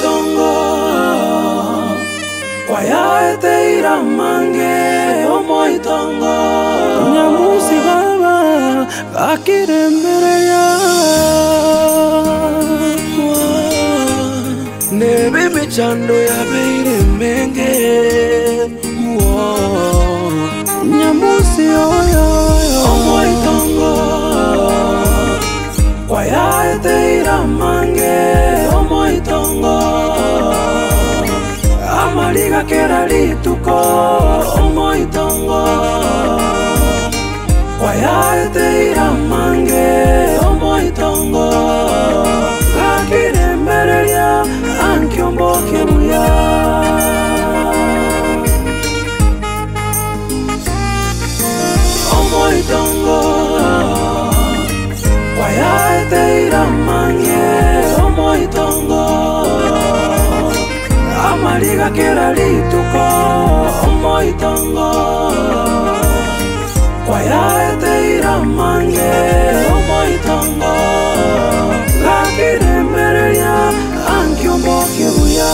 itongo kwa yaete iramange omo itongo nyamusi baba bakirembereya nebe michando ya beire menge nyamusi oyo omo itongo kwa yaete iramange omo itongo amaliga kera lituko omo itongo kwa yaete iramange omo itongo kakirembereria ankiomboke buya omo itongo kwa yaete iramange omo itongo amaliga kera lituko omo itongo kwa yaete iramange omo itongo kakirembereria ankiomboke buya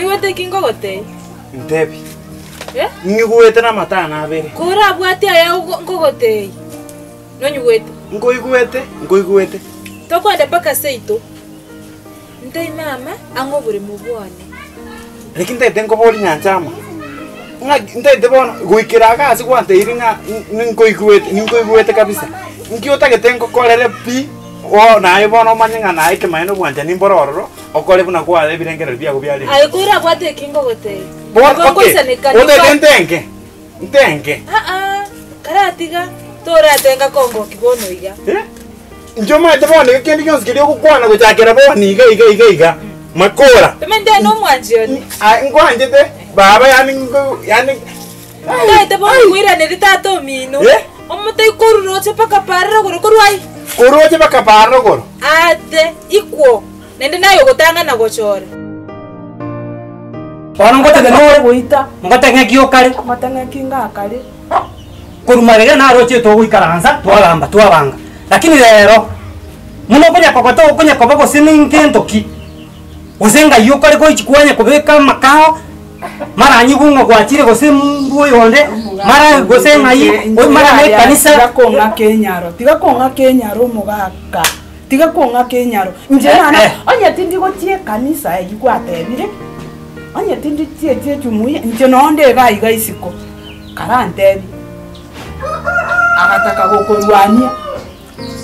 Iwete kingogote Ntebi Ngiguete na matana abere Kura bwati aya ngogote Nonyuwete Ngoiguete Tokwende paka seito Ntei mama angobure mubwane Lakini ntete ngobori nyanchama Ntete bona guikira kasi kwante iringa ngoiguete kabisa Ngiota getengo kolere pi o nae bona manyinga nae kemaino bwanja nimbororo okole buna kwa ebirengero bya gubyali Ai kura bwati kingogote Ntenge karatiga tora tenga kongo kibono iga njoma tabone kendi kyonse kiri okukwana gutakira boni iga makora temende no mwanjoni ngwanje te baba yani Ndete bo mwira ne ritato mino omutai koruroche paka parra goro korwai koruroche paka parra goro ate ikwo nende nayo gotanga na gochora Ono ngote de no goita ngote ngekio kare matanga kinga kare kurumarega na roche to guikaranza twagamba twabanga lakini rero muno kunya koba siningentoki usenga yokare ko ichikwanya kubeka makao mara nyibungo kwachire gose mbuo yonde mara gose ngai mara ne kanisa tiga konga kenyaro mugaka tiga konga kenyaro njena onya tindi gotie kanisa yikwatebire onya tindi tie chumuye njena onde ga isiko karantebi agataka gokorwania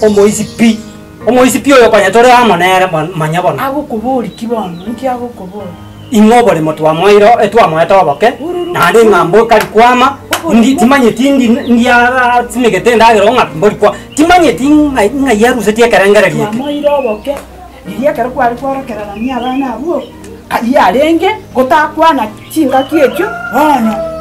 omoisi pi oyo kwanya tore amonere manyabona agukuburi kibono nki agukuburi ingobore motwa moiro etwa toboke nande ngambo kali kwama ndi timanye tindi ndia timegete ndagero ngambori kwa timanye tinga yaruse tie karangara liye moiro boke liye kare kwari kworokera na nya bana abo kaya renge gotakwana kinga kiecho bana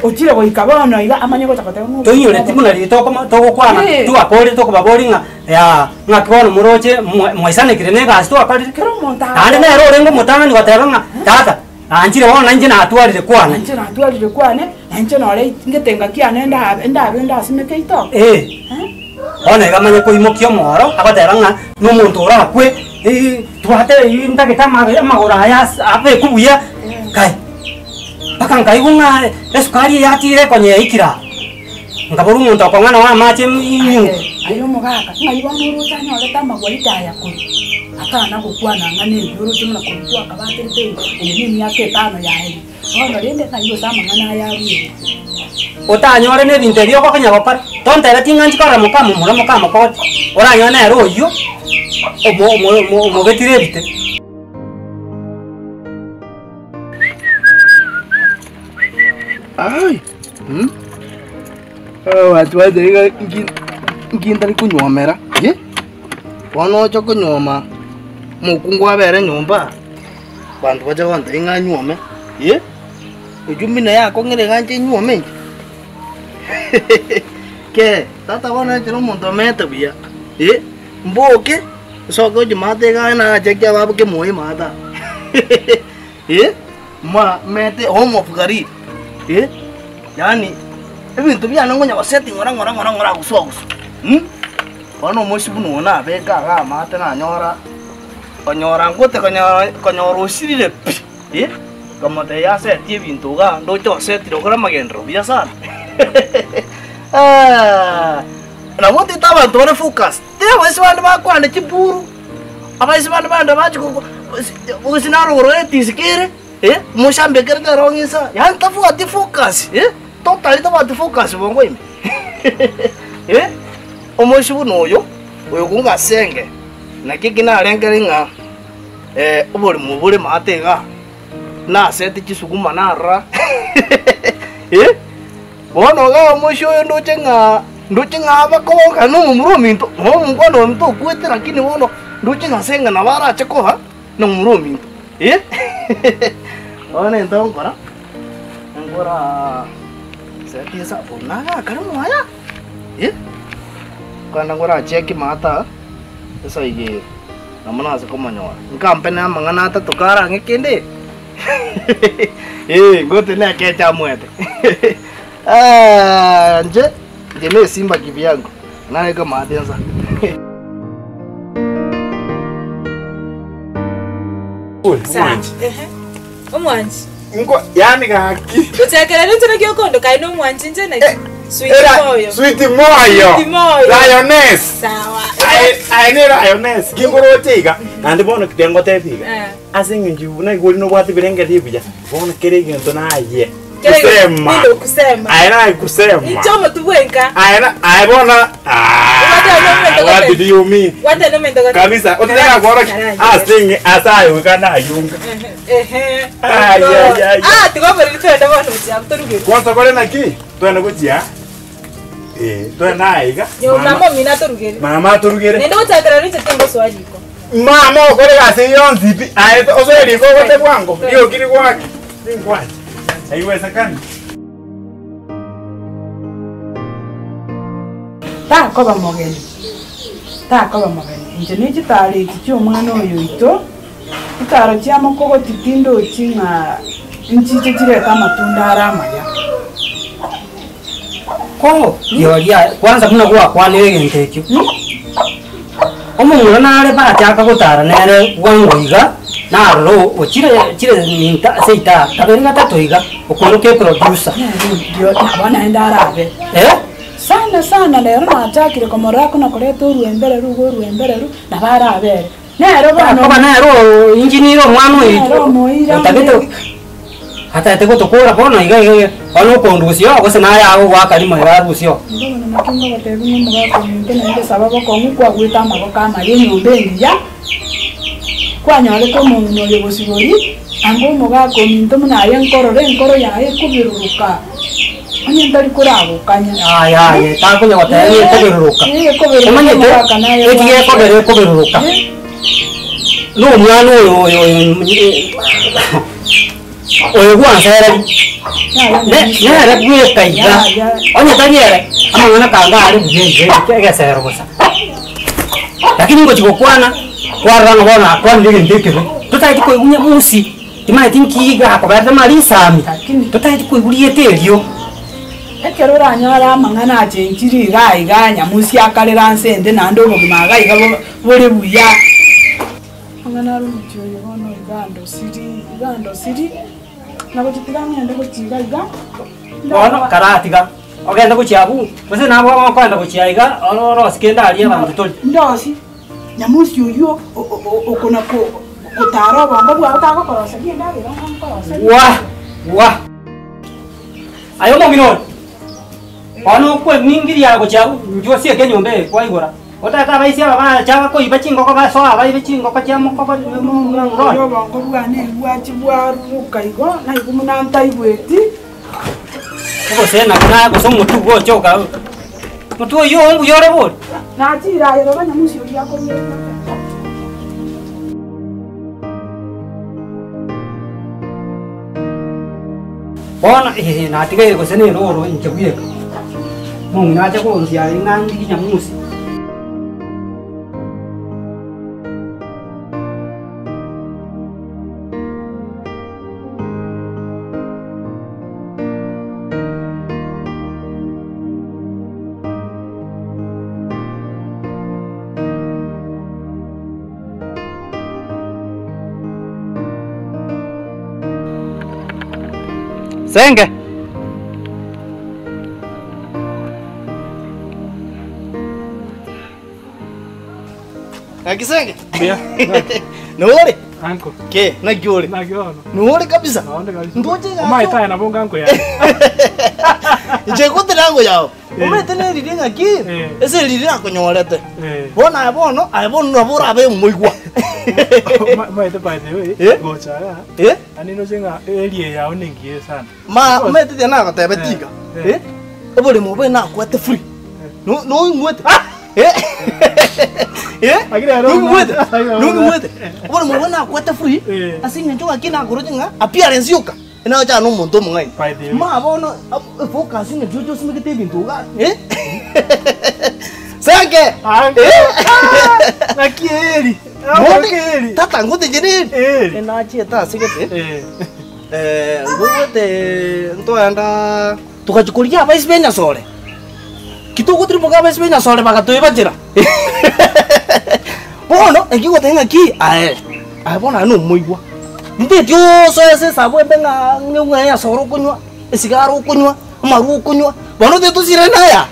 Ochire go ikabona iga amanye go takata ngo. Toyore timuna rito koma togo kwana tu apori to kubabori nga ya ngakona muroche mwaisane kirene ga sto akari kero monta. Ande na ro rengo mutanga ni watera nga tata. Anjire wona nje na atwarire kwana. Nje na atwarire kwana. Nje no le ngetenga kiane nda simeke ito. Ona igamanye ko imokyo moro abatera nga no muntu ora kwe twate indagita magora ya abe kubuya kai Pakangai bunga esukari yatire konye ikira ngaburu muntu akongana wa mache inyu ayo mugaka ngai bamuru tanya ole tamagwari taya ko akana gukwana ngane yuru tumuna kulitwa kabatirite nini yake tano ya heli ono rende kayo sama ngana ya ruye otanyore ne binte byo ko kanya bapara tontera tinganji kora mukamo ko oranya na ro yo omo betire bite Ai. Watu wadega ngindali kunyomera. Ye? Wano cho kunyoma. Mukungu abere nyomba. Bantu baje wanda inga nyome. Ye? Ujumina yako ngire ganje nyome. Ke, tata wana chiro muntu meta bia. Ye? Mboke. Soko jumate ga na jekya babu ke moyi mata. Ye? Ma mete homo fugari. Yani ibintu byana ngonya basetting ngora gusoguso Bono moshi buno na bega ga mate na nyora. Konyora ngote konyora usirire pi. Kamote ya se tie bintu ga ndo cho se tiro kora magendro biasa. Na wote taba ntore focus. Te wesi wanda ba kwanda chiburu. Apa isi wanda ba chuko usinaro gore tisikere. Mushambe kerta rongisa. Yan tafu ati focus. Total tafu ati focus bongo ime. Omoshi buno yo kunga senge. Na kikina rengelinga ubuli mubuli matega. Na seti chisukuma nara. Bono ga omoshi yo nduchenga abakoka no muruminto. Ho mkono mto kwete lakini bono nduchenga senga na bara chekoha no muruminto. One ndongora. Ngora seti sa bonaga karamu haya. Kana ngora cheki mata. Sasa ige namana sa komanyo. Nkampe na mangana ta tukara ngekende. Ngote na kecha mwete. Nje jeme simba kivyangu. Naye kama adenza. Omwanji. Ngo yani gaki. Utekera nutuna kyokondo kaino omwanji nje na sweet moyo. Sweet moyo. Lioness. Sawa. Ai ne lioness. Kingoro tiga. Andi bono kitengo tepiga. Asingi njibuna igoli no bwati birenge tibija. Bono kerege ndo na aye. Kusema. Aina kusema. Ichomo tubwenka. Ai bona. What did you mean? What no mendo kabisa. Utaka kuona asingi asayo kana ayunga. Tuko twenda bano cyamturuge. Kwanza kole naki? Twenda kutia. Twenda aiga. Yo mama mina turugere. Mama turugere. Nendo utakara nje tembo swaliko. Mama kole kasi yonzipi. Osori ko kote kwangu. Hiyo kili kwake. Ngwaje. Haiwezekani. Takoba mogeni. Nje ni kitale kicho mwana oyo ito. Kitaro kya mokoko titindo chinga nchiche kire kama tunda aramaya. Ko yoria kwanza muna kwa kwane ngekyo. Omuntu nare ba cyaka gutara nere wangoiga naro ochire ninta seita tabiri gatatoiga okoroke producer. Ndio abana enda arabe. Sana lero natakire komorako nakoreto ruembere ru na barabe. Nero bano bana nero engineer mwana oyo. Tabito hata teko tokora bona iga ono kondusio gose na yago gwakalimo yarusio. Ndona makinga batebi mu bako ngene sababu ko ngukwa gwita maboko amali nyombe ya. Kwanyale ko mu no yebosibori ango mu bako minto muna yenkoro yae kubiruka. Ani ndari kurabo kanya. Ye takunya watani kubiruka. Omanye te kubiruka. No mwana oyo gwansera nere gwekaiga onye tanyere amangana kanga ari bujeje kegesero gusa lakini ngo chikokwana kwarana bona kwandike ndekebe tutaiti koigunya musi timane tinkiga akoberta mali sami tutaiti koigulie terio ekero ranyara amangana achenjiri gaiga musi akalera nsende nando bogima gaiga bole buya amangana rumutyo yono igando siri nabo titirangende kuchiga ono karatiga ogenda kuchiabu bose nabo bakwenda kuchiaiga oro skenda ali abantu toli ndosi nyamusi uyo okona ko kutaro bongo bwa utaka korosa genda biro wa ayo momino ono kwe mingiri ya kuchiabu njosie kenyombe kwa igora otata baisi aba chaba ko ibachingo ko baso aba ibachingo ko chamo ko ngo yo bongo bwa ne bwachi bwa rukaigo na igumuna ntaibweti ko sena kana ko somo tu go choka mutu yo ngu yore bol na tira yo banya musi yo yako bona na tige ko sene ro inchebuye mo ngacha ko nsia ngangi nyamusi Senge. Akisenge. Bia. Nuri. Anko. Ke, nagiore. Nagiona. Nuri kabisa. Naonde kabisa. Ndoje ga. Mai taya na bonga anko ya. Je kote nango yao. Umete ne riringa ki. Ese riringa konyorete. Bona abono, abono nabura abe muigwa. Mai te pai te gocha ya. Ani no jenga area yao ningie sana. Ma umete te na kata betiga. Obole mo be na kwate free. No ngwete. Nungwete. Obole mo be na kwate free. Asinga njoka kina kurojenga appearance yoka. Ina cha no muntu mungai. Ma abono focus ni jojo simekete bintuga. Sange. Nakieri. Tata ngote jeni. Ena cheta sigete. Ngote ntoenda tukachukulia vice benya sole. Kituko triboga vice benya sole bakatoiba jira. Bono ekigo tenga ki ae. Bona no muigwa. Nde tyo so ese sabo benga nyunga ya soro kunywa. Esigaro kunywa, maru kunywa. Bono de tu sirena ya.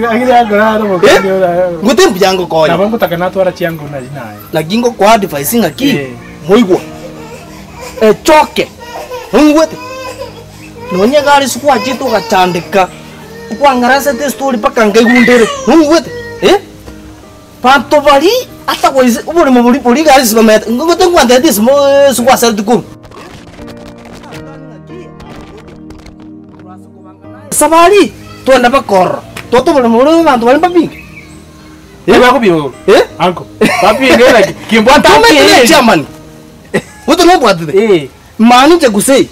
Agiri agora no mukanya. Ngute mbiyango ko. Na bangu takana twara chiangu na jinae. Lagingo kwa advice ngaki. Muigwa. Choke. Ngwete. Nonye gari sukwa chitu gachandika. Kwa ngarasa te story paka ngegundere. Ngwete. Panto bali ata kwa uburi mu buri gari sibamet. Ngote ngwande dis mo sukwa sertikuru. Sabali tuenda bakor. Toto bali mu bantu bali babingi. Bako biyo. Anko. Papi ngela kimbo Chairman. Wote no bwatide. Mani je kusei.